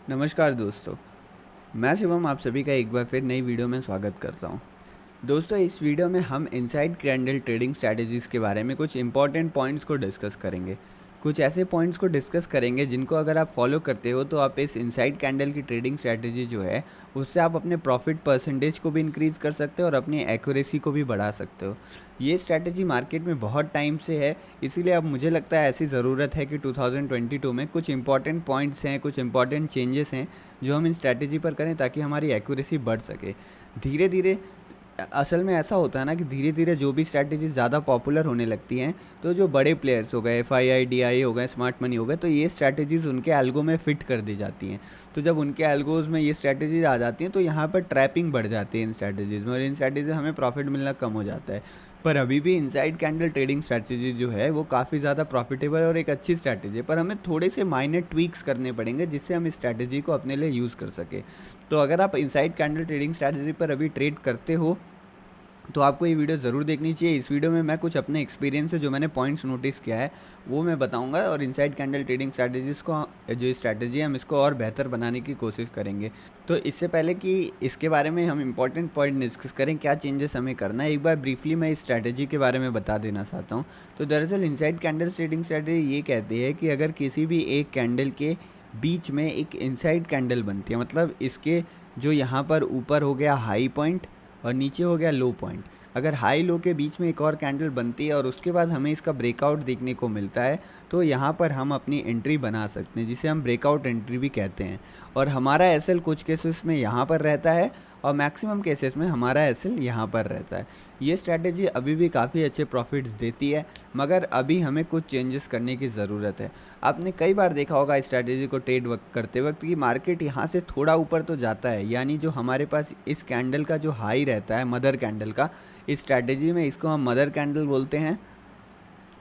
नमस्कार दोस्तों, मैं शिवम आप सभी का एक बार फिर नई वीडियो में स्वागत करता हूं। दोस्तों, इस वीडियो में हम इनसाइड कैंडल ट्रेडिंग स्ट्रैटेजीज़ के बारे में कुछ इंपॉर्टेंट पॉइंट्स को डिस्कस करेंगे। कुछ ऐसे पॉइंट्स को डिस्कस करेंगे जिनको अगर आप फॉलो करते हो तो आप इस इनसाइड कैंडल की ट्रेडिंग स्ट्रैटेजी जो है उससे आप अपने प्रॉफिट परसेंटेज को भी इंक्रीज़ कर सकते हो और अपनी एक्यूरेसी को भी बढ़ा सकते हो। ये स्ट्रैटेजी मार्केट में बहुत टाइम से है, इसीलिए अब मुझे लगता है ऐसी ज़रूरत है कि 2022 में कुछ इंपॉर्टेंट पॉइंट्स हैं, कुछ इंपॉर्टेंट चेंजेस हैं जो हम इन स्ट्रैटेजी पर करें ताकि हमारी एक्यूरेसी बढ़ सके। धीरे धीरे असल में ऐसा होता है ना कि धीरे धीरे जो भी स्ट्रैटेजी ज़्यादा पॉपुलर होने लगती हैं तो जो बड़े प्लेयर्स हो गए, FII, DI हो गए, स्मार्ट मनी हो गए, तो ये स्ट्रैटेजीज़ उनके एल्गो में फ़िट कर दी जाती हैं। तो जब उनके एल्गोज़ में ये स्ट्रैटेजीज आ जाती हैं तो यहाँ पर ट्रैपिंग बढ़ जाती है इन स्ट्रैटेजीज़ में और इन स्ट्रैटेजी से हमें प्रॉफिट मिलना कम हो जाता है। पर अभी भी इनसाइड कैंडल ट्रेडिंग स्ट्रैटेजी जो है वो काफ़ी ज़्यादा प्रॉफिटेबल और एक अच्छी स्ट्रैटेजी है, पर हमें थोड़े से माइनर ट्वीक्स करने पड़ेंगे जिससे हम इस स्ट्रैटेजी को अपने लिए यूज़ कर सके। तो अगर आप इनसाइड कैंडल ट्रेडिंग स्ट्रैटेजी पर अभी ट्रेड करते हो तो आपको ये वीडियो ज़रूर देखनी चाहिए। इस वीडियो में मैं कुछ अपने एक्सपीरियंस से जो मैंने पॉइंट्स नोटिस किया है वो मैं बताऊंगा और इनसाइड कैंडल ट्रेडिंग स्ट्रैटेजीज़ को, जो स्ट्रैटेजी है, हम इसको और बेहतर बनाने की कोशिश करेंगे। तो इससे पहले कि इसके बारे में हम इंपॉर्टेंट पॉइंट डिस्कस करें, क्या चेंजेस हमें करना है, एक बार ब्रीफली मैं इस स्ट्रैटेजी के बारे में बता देना चाहता हूँ। तो दरअसल इनसाइड कैंडल ट्रेडिंग स्ट्रैटेजी ये कहती है कि अगर किसी भी एक कैंडल के बीच में एक इनसाइड कैंडल बनती है, मतलब इसके जो यहाँ पर ऊपर हो गया हाई पॉइंट और नीचे हो गया लो पॉइंट, अगर हाई लो के बीच में एक और कैंडल बनती है और उसके बाद हमें इसका ब्रेकआउट देखने को मिलता है तो यहाँ पर हम अपनी एंट्री बना सकते हैं, जिसे हम ब्रेकआउट एंट्री भी कहते हैं। और हमारा एसएल कुछ केसेस में यहाँ पर रहता है और मैक्सिमम केसेस में हमारा एसएल यहाँ पर रहता है। ये स्ट्रैटेजी अभी भी काफ़ी अच्छे प्रॉफिट्स देती है, मगर अभी हमें कुछ चेंजेस करने की ज़रूरत है। आपने कई बार देखा होगा इस स्ट्रैटेजी को ट्रेड करते वक्त कि मार्केट यहाँ से थोड़ा ऊपर तो जाता है, यानी जो हमारे पास इस कैंडल का जो हाई रहता है मदर कैंडल का, इस स्ट्रैटेजी में इसको हम मदर कैंडल बोलते हैं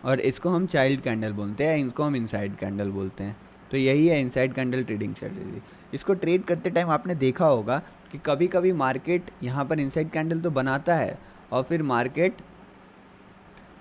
और इसको हम चाइल्ड कैंडल बोलते हैं, इसको हम इनसाइड कैंडल बोलते हैं। तो यही है इनसाइड कैंडल ट्रेडिंग स्ट्रैटेजी। इसको ट्रेड करते टाइम आपने देखा होगा कि कभी कभी मार्केट यहाँ पर इनसाइड कैंडल तो बनाता है और फिर मार्केट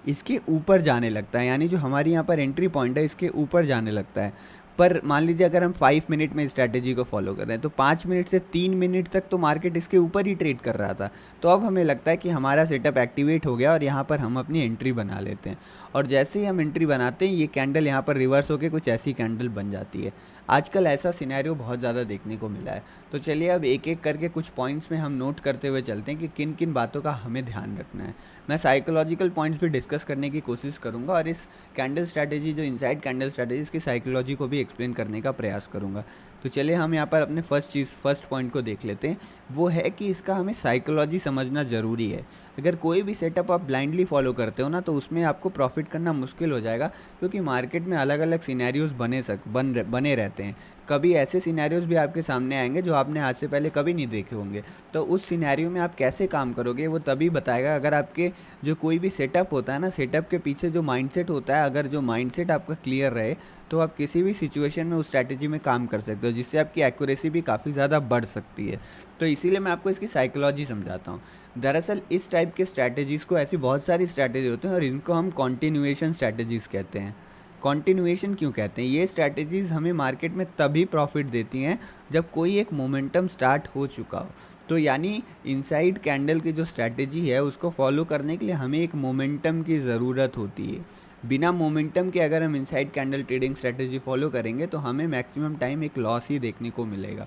इसके ऊपर जाने लगता है, यानी जो हमारी यहाँ पर एंट्री पॉइंट है इसके ऊपर जाने लगता है। पर मान लीजिए अगर हम 5 मिनट में स्ट्रैटेजी को फॉलो कर रहे हैं तो 5 मिनट से 3 मिनट तक तो मार्केट इसके ऊपर ही ट्रेड कर रहा था, तो अब हमें लगता है कि हमारा सेटअप एक्टिवेट हो गया और यहाँ पर हम अपनी एंट्री बना लेते हैं। और जैसे ही हम एंट्री बनाते हैं ये कैंडल यहाँ पर रिवर्स होकर कुछ ऐसी कैंडल बन जाती है। आजकल ऐसा सिनेरियो बहुत ज़्यादा देखने को मिला है। तो चलिए अब एक एक करके कुछ पॉइंट्स में हम नोट करते हुए चलते हैं कि किन किन बातों का हमें ध्यान रखना है। मैं साइकोलॉजिकल पॉइंट्स भी डिस्कस करने की कोशिश करूंगा और इस कैंडल स्ट्रैटेजी, जो इनसाइड कैंडल स्ट्रैटेजी, इसकी साइकोलॉजी को भी एक्सप्लेन करने का प्रयास करूंगा। तो चलिए हम यहाँ पर अपने फर्स्ट पॉइंट को देख लेते हैं। वो है कि इसका हमें साइकोलॉजी समझना ज़रूरी है। अगर कोई भी सेटअप आप ब्लाइंडली फॉलो करते हो ना तो उसमें आपको प्रॉफिट करना मुश्किल हो जाएगा, क्योंकि मार्केट में अलग अलग सिनेरियोज बने रहते हैं। कभी ऐसे सिनेरियोज भी आपके सामने आएंगे जो आपने आज से पहले कभी नहीं देखे होंगे। तो उस सिनेरियो में आप कैसे काम करोगे वो तभी बताएगा अगर आपके जो कोई भी सेटअप होता है ना, सेटअप के पीछे जो माइंडसेट होता है, अगर जो माइंडसेट आपका क्लियर रहे तो आप किसी भी सिचुएशन में उस स्ट्रैटेजी में काम कर सकते हो, जिससे आपकी एक्यूरेसी भी काफ़ी ज़्यादा बढ़ सकती है। तो इसीलिए मैं आपको इसकी साइकोलॉजी समझाता हूँ। दरअसल इस टाइप के स्ट्रैटेजीज़ को, ऐसी बहुत सारी स्ट्रैटेजी होते हैं और इनको हम कॉन्टिन्यूएशन स्ट्रैटेजीज़ कहते हैं। कॉन्टिन्यूएशन क्यों कहते हैं? ये स्ट्रैटेजीज़ हमें मार्केट में तभी प्रॉफिट देती हैं जब कोई एक मोमेंटम स्टार्ट हो चुका हो। तो यानी इनसाइड कैंडल की जो स्ट्रैटेजी है उसको फॉलो करने के लिए हमें एक मोमेंटम की ज़रूरत होती है। बिना मोमेंटम के अगर हम inside candle trading strategy follow करेंगे तो हमें मैक्सिमम टाइम एक लॉस ही देखने को मिलेगा।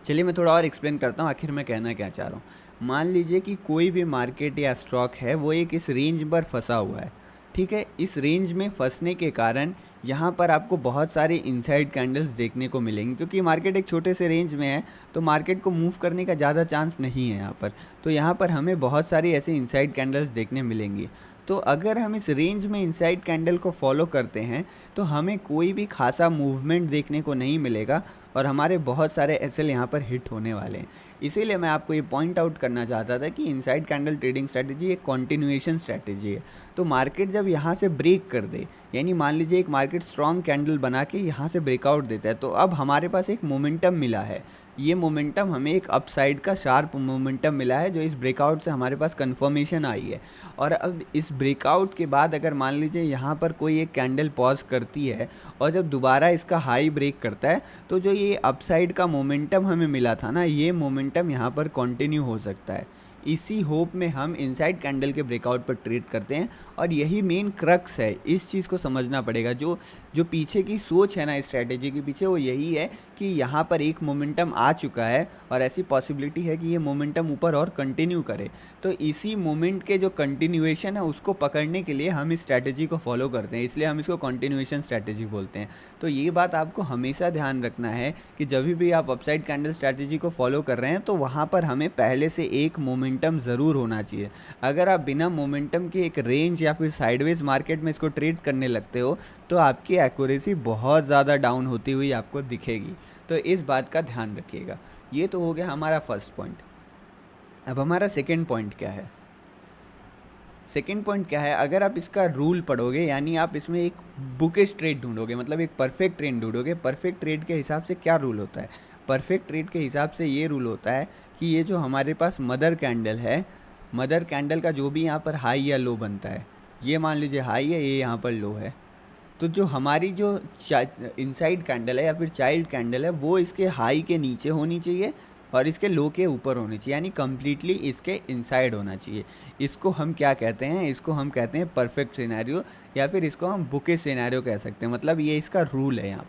चलिए मैं थोड़ा और एक्सप्लेन करता हूँ आखिर मैं कहना क्या चाह रहा हूँ। मान लीजिए कि कोई भी मार्केट या स्टॉक है वो एक इस रेंज पर फंसा हुआ है, ठीक है। इस रेंज में फंसने के कारण यहाँ पर आपको बहुत सारे इनसाइड कैंडल्स देखने को मिलेंगे, क्योंकि मार्केट एक छोटे से रेंज में है तो मार्केट को मूव करने का ज़्यादा चांस नहीं है यहाँ पर। तो यहाँ पर हमें बहुत सारी ऐसे इनसाइड कैंडल्स देखने मिलेंगी। तो अगर हम इस रेंज में इनसाइड कैंडल को फॉलो करते हैं तो हमें कोई भी खासा मूवमेंट देखने को नहीं मिलेगा और हमारे बहुत सारे एसएल यहाँ पर हिट होने वाले हैं। इसीलिए मैं आपको ये पॉइंट आउट करना चाहता था कि इनसाइड कैंडल ट्रेडिंग स्ट्रैटेजी एक कॉन्टिन्यूएशन स्ट्रैटेजी है। तो मार्केट जब यहाँ से ब्रेक कर दे, यानी मान लीजिए एक मार्केट स्ट्रॉन्ग कैंडल बना के यहाँ से ब्रेकआउट देता है, तो अब हमारे पास एक मोमेंटम मिला है। ये मोमेंटम हमें एक अपसाइड का शार्प मोमेंटम मिला है जो इस ब्रेकआउट से हमारे पास कन्फर्मेशन आई है। और अब इस ब्रेकआउट के बाद अगर मान लीजिए यहाँ पर कोई एक कैंडल पॉज करती है और जब दोबारा इसका हाई ब्रेक करता है तो जो ये ये अपसाइड का मोमेंटम हमें मिला था ना, ये मोमेंटम यहाँ पर कंटिन्यू हो सकता है। इसी होप में हम इनसाइड कैंडल के ब्रेकआउट पर ट्रेड करते हैं, और यही मेन क्रक्स है। इस चीज़ को समझना पड़ेगा। जो पीछे की सोच है ना इस स्ट्रैटेजी के पीछे, वो यही है कि यहाँ पर एक मोमेंटम आ चुका है और ऐसी पॉसिबिलिटी है कि ये मोमेंटम ऊपर और कंटिन्यू करे। तो इसी मोमेंट के जो कंटिन्यूएशन है उसको पकड़ने के लिए हम इस स्ट्रैटेजी को फॉलो करते हैं, इसलिए हम इसको कंटिन्यूएशन स्ट्रैटेजी बोलते हैं। तो ये बात आपको हमेशा ध्यान रखना है कि जब भी आप अपसाइड कैंडल स्ट्रैटेजी को फॉलो कर रहे हैं तो वहाँ पर हमें पहले से एक मोमेंटम ज़रूर होना चाहिए। अगर आप बिना मोमेंटम के एक रेंज या फिर साइडवेज मार्केट में इसको ट्रेड करने लगते हो तो आपकी एक्यूरेसी बहुत ज़्यादा डाउन होती हुई आपको दिखेगी। तो इस बात का ध्यान रखिएगा। ये तो हो गया हमारा फर्स्ट पॉइंट। अब हमारा सेकेंड पॉइंट क्या है? सेकेंड पॉइंट क्या है, अगर आप इसका रूल पढ़ोगे, यानी आप इसमें एक बुकिश ट्रेड ढूंढोगे, मतलब एक परफेक्ट ट्रेड ढूंढोगे। परफेक्ट ट्रेड के हिसाब से क्या रूल होता है? परफेक्ट ट्रेड के हिसाब से ये रूल होता है कि ये जो हमारे पास मदर कैंडल है, मदर कैंडल का जो भी यहाँ पर हाई या लो बनता है, ये मान लीजिए हाई है, ये यहाँ पर लो है, तो जो हमारी जो इनसाइड कैंडल है या फिर चाइल्ड कैंडल है, वो इसके हाई के नीचे होनी चाहिए और इसके लो के ऊपर होनी चाहिए, यानी कम्प्लीटली इसके इनसाइड होना चाहिए। इसको हम क्या कहते हैं? इसको हम कहते हैं परफेक्ट सिनेरियो, या फिर इसको हम बुकिश सिनेरियो कह सकते हैं। मतलब ये इसका रूल है यहाँ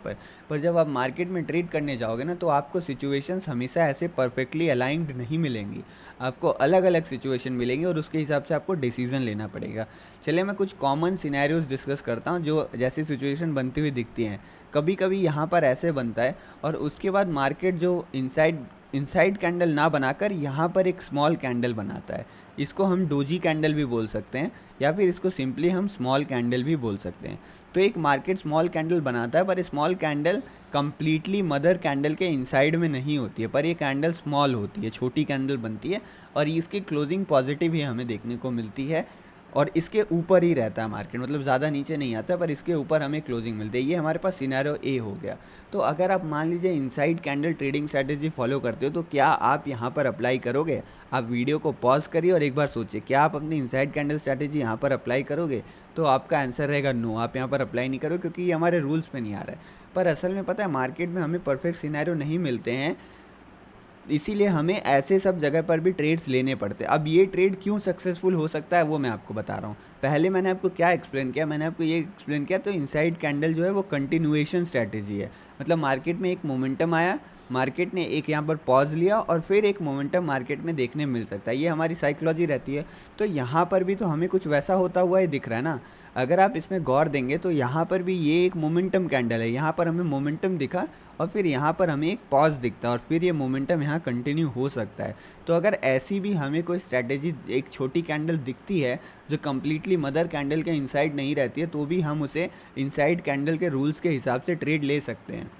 पर जब आप मार्केट में ट्रेड करने जाओगे ना, तो आपको सिचुएशंस हमेशा ऐसे परफेक्टली अलाइंड नहीं मिलेंगी। आपको अलग अलग सिचुएशन मिलेंगी और उसके हिसाब से आपको डिसीजन लेना पड़ेगा। चलिए मैं कुछ कॉमन सिनेरियोज डिस्कस करता हूँ जो जैसी सिचुएशन बनती हुई दिखती हैं। कभी कभी यहाँ पर ऐसे बनता है और उसके बाद मार्केट जो इनसाइड कैंडल ना बनाकर यहाँ पर एक स्मॉल कैंडल बनाता है। इसको हम डोजी कैंडल भी बोल सकते हैं, या फिर इसको सिंपली हम स्मॉल कैंडल भी बोल सकते हैं। तो एक मार्केट स्मॉल कैंडल बनाता है, पर small candle completely mother candle के इनसाइड में नहीं होती है, पर ये कैंडल स्मॉल होती है, छोटी कैंडल बनती है, और इसकी क्लोजिंग पॉजिटिव ही हमें देखने को मिलती है, और इसके ऊपर ही रहता है मार्केट, मतलब ज़्यादा नीचे नहीं आता, पर इसके ऊपर हमें क्लोजिंग मिलती है। ये हमारे पास सिनेरियो ए हो गया। तो अगर आप मान लीजिए inside candle trading strategy follow करते हो, तो क्या आप यहाँ पर अप्लाई करोगे? आप वीडियो को पॉज करिए और एक बार सोचिए, क्या आप अपनी इनसाइड कैंडल स्ट्रैटेजी यहाँ पर अप्लाई करोगे? तो आपका आंसर रहेगा नो, आप यहाँ पर अप्लाई नहीं करोगे, क्योंकि ये हमारे रूल्स में नहीं आ रहा है। पर असल में पता है, मार्केट में हमें परफेक्ट सिनेरियो नहीं मिलते हैं, इसीलिए हमें ऐसे सब जगह पर भी ट्रेड्स लेने पड़ते हैं। अब ये ट्रेड क्यों सक्सेसफुल हो सकता है वो मैं आपको बता रहा हूँ। पहले मैंने आपको क्या एक्सप्लेन किया? मैंने आपको ये एक्सप्लेन किया, तो इनसाइड कैंडल जो है वो कंटिन्यूएशन स्ट्रैटेजी है। मतलब मार्केट में एक मोमेंटम आया, मार्केट ने एक यहाँ पर पॉज लिया और फिर एक मोमेंटम मार्केट में देखने मिल सकता है, ये हमारी साइकोलॉजी रहती है। तो यहाँ पर भी तो हमें कुछ वैसा होता हुआ ही दिख रहा है ना। अगर आप इसमें गौर देंगे तो यहाँ पर भी ये एक मोमेंटम कैंडल है, यहाँ पर हमें मोमेंटम दिखा और फिर यहाँ पर हमें एक पॉज दिखता है और फिर ये मोमेंटम यहाँ कंटिन्यू हो सकता है। तो अगर ऐसी भी हमें कोई स्ट्रैटेजी, एक छोटी कैंडल दिखती है जो कम्प्लीटली मदर कैंडल के इनसाइड नहीं रहती है, तो भी हम उसे इनसाइड कैंडल के रूल्स के हिसाब से ट्रेड ले सकते हैं।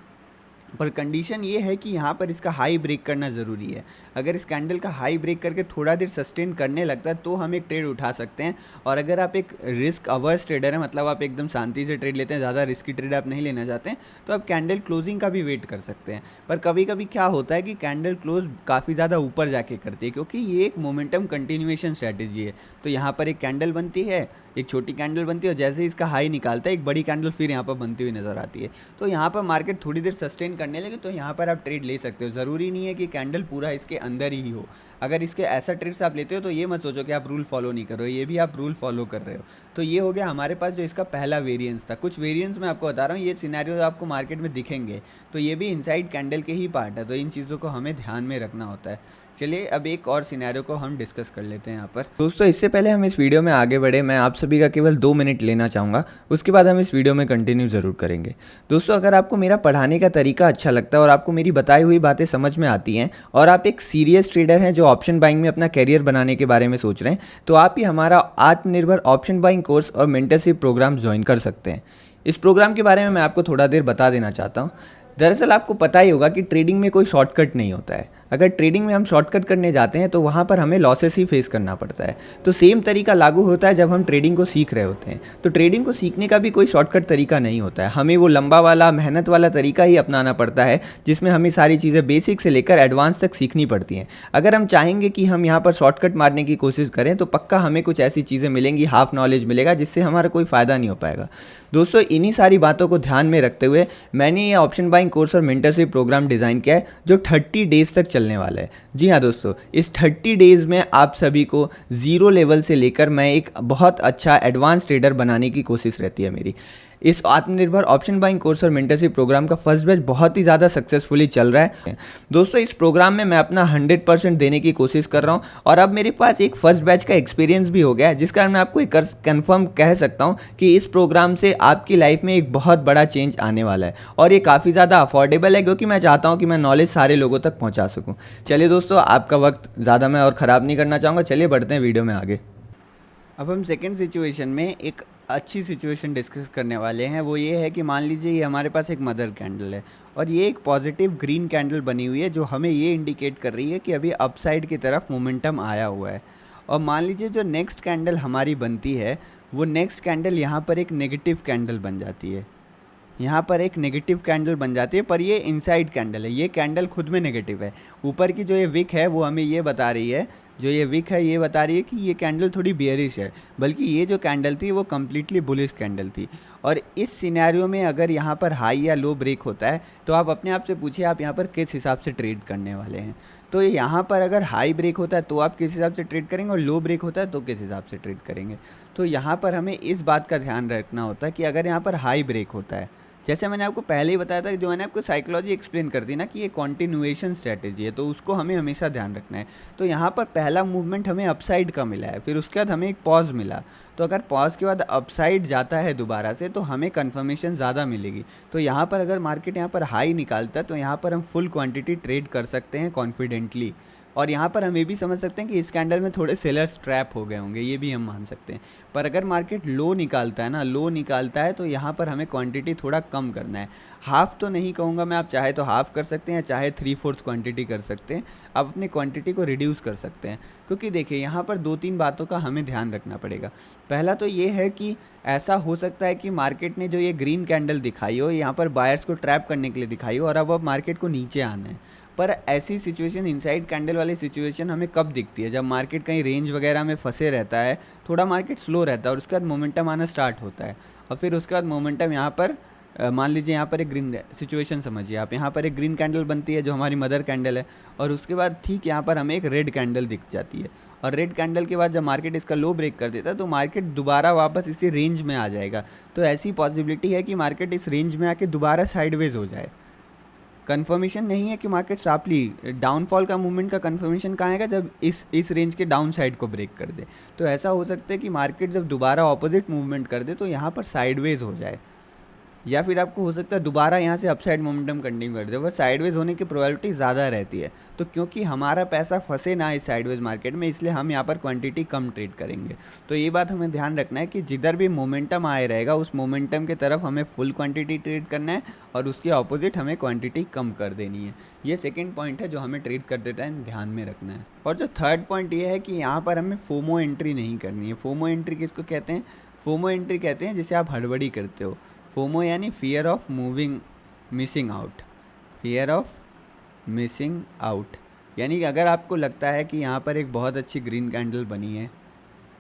पर कंडीशन ये है कि यहाँ पर इसका हाई ब्रेक करना ज़रूरी है। अगर इस कैंडल का हाई ब्रेक करके थोड़ा देर सस्टेन करने लगता है तो हम एक ट्रेड उठा सकते हैं। और अगर आप एक रिस्क अवर्स ट्रेडर हैं, मतलब आप एकदम शांति से ट्रेड लेते हैं, ज़्यादा रिस्की ट्रेड आप नहीं लेना चाहते हैं, तो आप कैंडल क्लोजिंग का भी वेट कर सकते हैं। पर कभी कभी क्या होता है कि कैंडल क्लोज काफ़ी ज़्यादा ऊपर जाके करती है, क्योंकि ये एक मोमेंटम कंटिन्यूएशन स्ट्रैटेजी है। तो यहाँ पर एक कैंडल बनती है, एक छोटी कैंडल बनती है, और जैसे ही इसका हाई निकालता है एक बड़ी कैंडल फिर यहाँ पर बनती हुई नज़र आती है। तो यहाँ पर मार्केट थोड़ी देर सस्टेन करने लगे तो यहाँ पर आप ट्रेड ले सकते हो। ज़रूरी नहीं है कि कैंडल पूरा इसके अंदर ही हो। अगर इसके ऐसा ट्रेड्स आप लेते हो तो ये मत सोचो कि आप रूल फॉलो नहीं कर रहे हो, ये भी आप रूल फॉलो कर रहे हो। तो ये हो गया हमारे पास जो इसका पहला वेरिएंस था। कुछ वेरिएंस मैं आपको बता रहा हूँ, ये सिनेरियो आपको मार्केट में दिखेंगे, तो ये भी इनसाइड कैंडल के ही पार्ट है। तो इन चीज़ों को हमें ध्यान में रखना होता है। चलिए अब एक और सिनेरियो को हम डिस्कस कर लेते हैं यहाँ पर। दोस्तों इससे पहले हम इस वीडियो में आगे बढ़े, मैं आप सभी का केवल 2 मिनट लेना चाहूँगा, उसके बाद हम इस वीडियो में कंटिन्यू ज़रूर करेंगे। दोस्तों अगर आपको मेरा पढ़ाने का तरीका अच्छा लगता है और आपको मेरी बताई हुई बातें समझ में आती हैं और आप एक सीरियस ट्रेडर हैं जो ऑप्शन बाइंग में अपना कैरियर बनाने के बारे में सोच रहे हैं, तो आप ही हमारा आत्मनिर्भर ऑप्शन बाइंग कोर्स और मेंटरशिप प्रोग्राम ज्वाइन कर सकते हैं। इस प्रोग्राम के बारे में मैं आपको थोड़ा देर बता देना चाहता हूँ। दरअसल आपको पता ही होगा कि ट्रेडिंग में कोई शॉर्टकट नहीं होता है। अगर ट्रेडिंग में हम शॉर्टकट करने जाते हैं तो वहाँ पर हमें लॉसेस ही फेस करना पड़ता है। तो सेम तरीका लागू होता है जब हम ट्रेडिंग को सीख रहे होते हैं। तो ट्रेडिंग को सीखने का भी कोई शॉर्टकट तरीका नहीं होता है, हमें वो लंबा वाला मेहनत वाला तरीका ही अपनाना पड़ता है जिसमें हमें सारी चीज़ें बेसिक से लेकर एडवांस तक सीखनी पड़ती हैं। अगर हम चाहेंगे कि हम यहाँ पर शॉर्टकट मारने की कोशिश करें तो पक्का हमें कुछ ऐसी चीज़ें मिलेंगी, हाफ नॉलेज मिलेगा जिससे हमारा कोई फ़ायदा नहीं हो पाएगा। दोस्तों, इन्हीं सारी बातों को ध्यान में रखते हुए मैंने ये ऑप्शन बाइंग कोर्स और मेंटरशिप प्रोग्राम डिज़ाइन किया है जो 30 डेज़ तक चलने वाला है। जी हाँ दोस्तों, इस 30 डेज़ में आप सभी को ज़ीरो लेवल से लेकर मैं एक बहुत अच्छा एडवांस ट्रेडर बनाने की कोशिश रहती है मेरी। इस आत्मनिर्भर ऑप्शन बाइंग कोर्स और मेंटरशिप प्रोग्राम का फर्स्ट बैच बहुत ही ज़्यादा सक्सेसफुली चल रहा है। दोस्तों, इस प्रोग्राम में मैं अपना 100% देने की कोशिश कर रहा हूँ और अब मेरे पास एक फर्स्ट बैच का एक्सपीरियंस भी हो गया है, जिस कारण मैं आपको एक कंफर्म कह सकता हूँ कि इस प्रोग्राम से आपकी लाइफ में एक बहुत बड़ा चेंज आने वाला है और ये काफ़ी ज़्यादा अफोर्डेबल है, क्योंकि मैं चाहता हूँ कि मैं नॉलेज सारे लोगों तक पहुँचा सकूँ। चलिए दोस्तों, आपका वक्त ज़्यादा मैं और ख़राब नहीं करना चाहूँगा, चलिए बढ़ते हैं वीडियो में आगे। अब हम सेकेंड सिचुएशन में एक अच्छी सिचुएशन डिस्कस करने वाले हैं। वो ये है कि मान लीजिए ये हमारे पास एक मदर कैंडल है और ये एक पॉजिटिव ग्रीन कैंडल बनी हुई है जो हमें ये इंडिकेट कर रही है कि अभी अपसाइड की तरफ मोमेंटम आया हुआ है। और मान लीजिए जो नेक्स्ट कैंडल हमारी बनती है वो नेक्स्ट कैंडल यहाँ पर एक नेगेटिव कैंडल बन जाती है। यहाँ पर एक नेगेटिव कैंडल बन जाती है, पर ये इनसाइड कैंडल है, ये कैंडल खुद में नेगेटिव है। ऊपर की जो ये विक है वो हमें ये बता रही है, जो ये विक है ये बता रही है कि ये कैंडल थोड़ी बियरिश है, बल्कि ये जो कैंडल थी वो कम्प्लीटली बुलिश कैंडल थी। और इस सिनेरियो में अगर यहाँ पर हाई या लो ब्रेक होता है तो आप अपने आप से पूछिए आप यहाँ पर किस हिसाब से ट्रेड करने वाले हैं। तो यहाँ पर अगर हाई ब्रेक होता है तो आप किस हिसाब से ट्रेड करेंगे और लो ब्रेक होता है तो किस हिसाब से ट्रेड करेंगे। तो यहाँ पर हमें इस बात का ध्यान रखना होता है कि अगर यहाँ पर हाई ब्रेक होता है, जैसे मैंने आपको पहले ही बताया था, जो मैंने आपको साइकोलॉजी एक्सप्लेन कर दी ना कि ये कॉन्टिन्यूएशन स्ट्रैटेजी है, तो उसको हमें हमेशा ध्यान रखना है। तो यहाँ पर पहला मूवमेंट हमें अपसाइड का मिला है, फिर उसके बाद हमें एक पॉज मिला। तो अगर पॉज के बाद अपसाइड जाता है दोबारा से तो हमें कन्फर्मेशन ज़्यादा मिलेगी। तो यहाँ पर अगर मार्केट यहाँ पर हाई निकालता है तो यहाँ पर हम फुल क्वांटिटी ट्रेड कर सकते हैं कॉन्फिडेंटली। और यहाँ पर हम ये भी समझ सकते हैं कि इस कैंडल में थोड़े सेलर्स ट्रैप हो गए होंगे, ये भी हम मान सकते हैं। पर अगर मार्केट लो निकालता है ना, लो निकालता है तो यहाँ पर हमें क्वांटिटी थोड़ा कम करना है। हाफ़ तो नहीं कहूँगा मैं, आप चाहे तो हाफ़ कर सकते हैं, चाहे 3/4 क्वांटिटी कर सकते हैं। आप अपनी क्वांटिटी को रिड्यूस कर सकते हैं, क्योंकि देखिए यहाँ पर 2-3 बातों का हमें ध्यान रखना पड़ेगा। पहला तो ये है कि ऐसा हो सकता है कि मार्केट ने जो ये ग्रीन कैंडल दिखाई हो यहाँ पर बायर्स को ट्रैप करने के लिए दिखाई हो और अब मार्केट को नीचे आना है। पर ऐसी सिचुएशन, इनसाइड कैंडल वाली सिचुएशन हमें कब दिखती है? जब मार्केट कहीं रेंज वगैरह में फंसे रहता है, थोड़ा मार्केट स्लो रहता है और उसके बाद मोमेंटम आना स्टार्ट होता है। और फिर उसके बाद मोमेंटम यहाँ पर मान लीजिए यहाँ पर एक ग्रीन सिचुएशन समझिए आप, यहाँ पर एक ग्रीन कैंडल बनती है जो हमारी मदर कैंडल है, और उसके बाद ठीक यहाँ पर हमें एक रेड कैंडल दिख जाती है। और रेड कैंडल के बाद जब मार्केट इसका लो ब्रेक कर देता है तो मार्केट दोबारा वापस इसी रेंज में आ जाएगा। तो ऐसी पॉसिबिलिटी है कि मार्केट इस रेंज में आके दोबारा साइडवेज हो जाए। कंफर्मेशन नहीं है कि मार्केट शार्पली डाउनफॉल का मूवमेंट का कंफर्मेशन कहाँ आएगा? जब इस रेंज के डाउन साइड को ब्रेक कर दे। तो ऐसा हो सकता है कि मार्केट जब दोबारा ऑपोजिट मूवमेंट कर दे तो यहाँ पर साइडवेज हो जाए, या फिर आपको हो सकता है दोबारा यहाँ से अपसाइड मोमेंटम कंटिन्यू कर दे। वह साइडवेज होने की प्रोबेबिलिटी ज़्यादा रहती है। तो क्योंकि हमारा पैसा फंसे ना इस साइडवेज मार्केट में, इसलिए हम यहाँ पर क्वांटिटी कम ट्रेड करेंगे। तो ये बात हमें ध्यान रखना है कि जिधर भी मोमेंटम आए रहेगा उस मोमेंटम के तरफ हमें फुल क्वांटिटी ट्रेड करना है और उसके ऑपोजिट हमें क्वांटिटी कम कर देनी है। ये सेकेंड पॉइंट है जो हमें ट्रेड करते टाइम ध्यान में रखना है। और जो थर्ड पॉइंट ये है कि यहाँ पर हमें फोमो एंट्री नहीं करनी है। फोमो एंट्री किसको कहते हैं? फोमो एंट्री कहते हैं जिसे आप हड़बड़ी करते हो। फोमो यानी fear of missing out, fear of missing out. यानी कि अगर आपको लगता है कि यहाँ पर एक बहुत अच्छी ग्रीन कैंडल बनी है,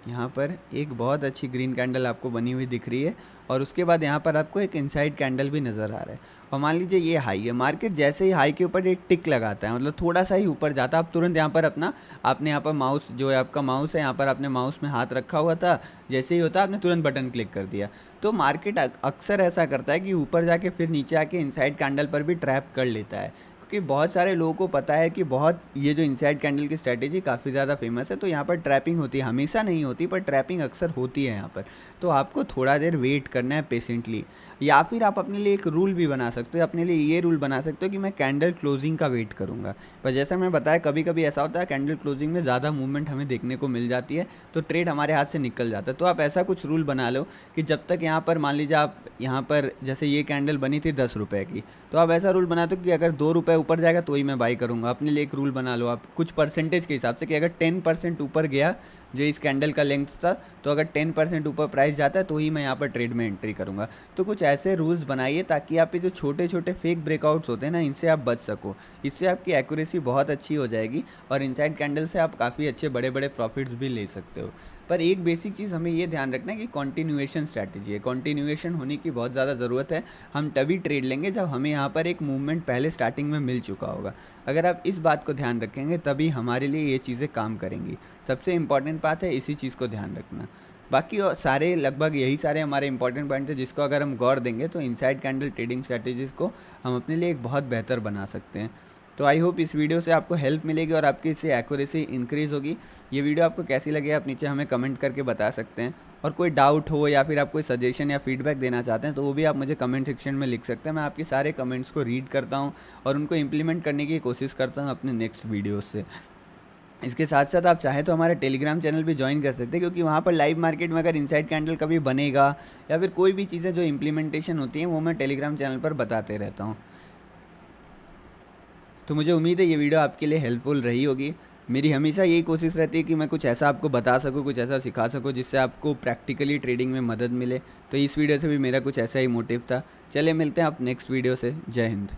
यहाँ पर एक बहुत अच्छी ग्रीन कैंडल आपको बनी हुई दिख रही है और उसके बाद यहाँ पर आपको एक इनसाइड कैंडल भी नज़र आ रहा है, और मान लीजिए ये हाई है, मार्केट जैसे ही हाई के ऊपर एक टिक लगाता है, मतलब थोड़ा सा ही ऊपर जाता है, आप तुरंत यहाँ पर आपने यहाँ पर माउस, जो है आपका माउस है, यहाँ पर आपने माउस में हाथ रखा हुआ था, जैसे ही होता आपने तुरंत बटन क्लिक कर दिया। तो मार्केट अक्सर ऐसा करता है कि ऊपर जाके फिर नीचे आके इनसाइड कैंडल पर भी ट्रैप कर लेता है, क्योंकि बहुत सारे लोगों को पता है कि बहुत ये जो इनसाइड कैंडल की स्ट्रैटेजी काफ़ी ज़्यादा फेमस है। तो यहाँ पर ट्रैपिंग होती है, हमेशा नहीं होती पर ट्रैपिंग अक्सर होती है यहाँ पर। तो आपको थोड़ा देर वेट करना है पेशेंटली। या फिर आप अपने लिए एक रूल भी बना सकते हो, अपने लिए ये रूल बना सकते हो कि मैं कैंडल क्लोजिंग का वेट करूँगा। पर जैसा मैं बताया कभी कभी ऐसा होता है कैंडल क्लोजिंग में ज़्यादा मूवमेंट हमें देखने को मिल जाती है, तो ट्रेड हमारे हाथ से निकल जाता है। तो आप ऐसा कुछ रूल बना लो कि जब तक यहाँ पर मान लीजिए आप यहाँ पर जैसे ये कैंडल बनी थी 10 रुपये की, तो आप ऐसा रूल बना दो कि अगर 2 रुपये ऊपर जाएगा तो ही मैं बाई करूँगा। अपने लिए एक रूल बना लो आप कुछ परसेंटेज के हिसाब से कि अगर 10% ऊपर गया जो इस कैंडल का लेंथ था, तो अगर 10% ऊपर प्राइस जाता है तो ही मैं यहाँ पर ट्रेड में एंट्री करूँगा। तो कुछ ऐसे रूल्स बनाइए ताकि आप ये जो छोटे छोटे फेक ब्रेकआउट्स होते हैं ना, इनसे आप बच सको। इससे आपकी एक्यूरेसी बहुत अच्छी हो जाएगी और इनसाइड कैंडल से आप काफ़ी अच्छे बड़े बड़े प्रॉफिट्स भी ले सकते हो। पर एक बेसिक चीज़ हमें ये ध्यान रखना है कि कॉन्टिन्यूएशन स्ट्रैटेजी है, कॉन्टिन्यूएशन होने की बहुत ज़्यादा ज़रूरत है। हम तभी ट्रेड लेंगे जब हमें यहाँ पर एक मूवमेंट पहले स्टार्टिंग में मिल चुका होगा। अगर आप इस बात को ध्यान रखेंगे तभी हमारे लिए ये चीज़ें काम करेंगी। सबसे इम्पॉर्टेंट बात है इसी चीज़ को ध्यान रखना। बाकी और सारे लगभग यही सारे हमारे इंपॉर्टेंट पॉइंट थे जिसको अगर हम गौर देंगे तो इनसाइड कैंडल ट्रेडिंग स्ट्रैटेजीज़ को हम अपने लिए एक बहुत बेहतर बना सकते हैं। तो आई होप इस वीडियो से आपको हेल्प मिलेगी और आपकी इससे एक्यूरेसी इंक्रीज़ होगी। ये वीडियो आपको कैसी लगी आप नीचे हमें कमेंट करके बता सकते हैं, और कोई डाउट हो या फिर आप कोई सजेशन या फीडबैक देना चाहते हैं तो वो भी आप मुझे कमेंट सेक्शन में लिख सकते हैं। मैं आपके सारे कमेंट्स को रीड करता हूँ और उनको इम्प्लीमेंट करने की कोशिश करता हूँ अपने नेक्स्ट वीडियोज़ से। इसके साथ साथ आप चाहें तो हमारे टेलीग्राम चैनल भी ज्वाइन कर सकते हैं, क्योंकि वहाँ पर लाइव मार्केट में अगर इनसाइड कैंडल कभी बनेगा या फिर कोई भी चीज़ें जो इम्प्लीमेंटेशन होती हैं वो मैं टेलीग्राम चैनल पर बताते रहता हूँ। तो मुझे उम्मीद है ये वीडियो आपके लिए हेल्पफुल रही होगी। मेरी हमेशा यही कोशिश रहती है कि मैं कुछ ऐसा आपको बता सकूँ, कुछ ऐसा सिखा सकूँ जिससे आपको प्रैक्टिकली ट्रेडिंग में मदद मिले। तो इस वीडियो से भी मेरा कुछ ऐसा ही मोटिव था। चलिए मिलते हैं आप नेक्स्ट वीडियो से। जय हिंद।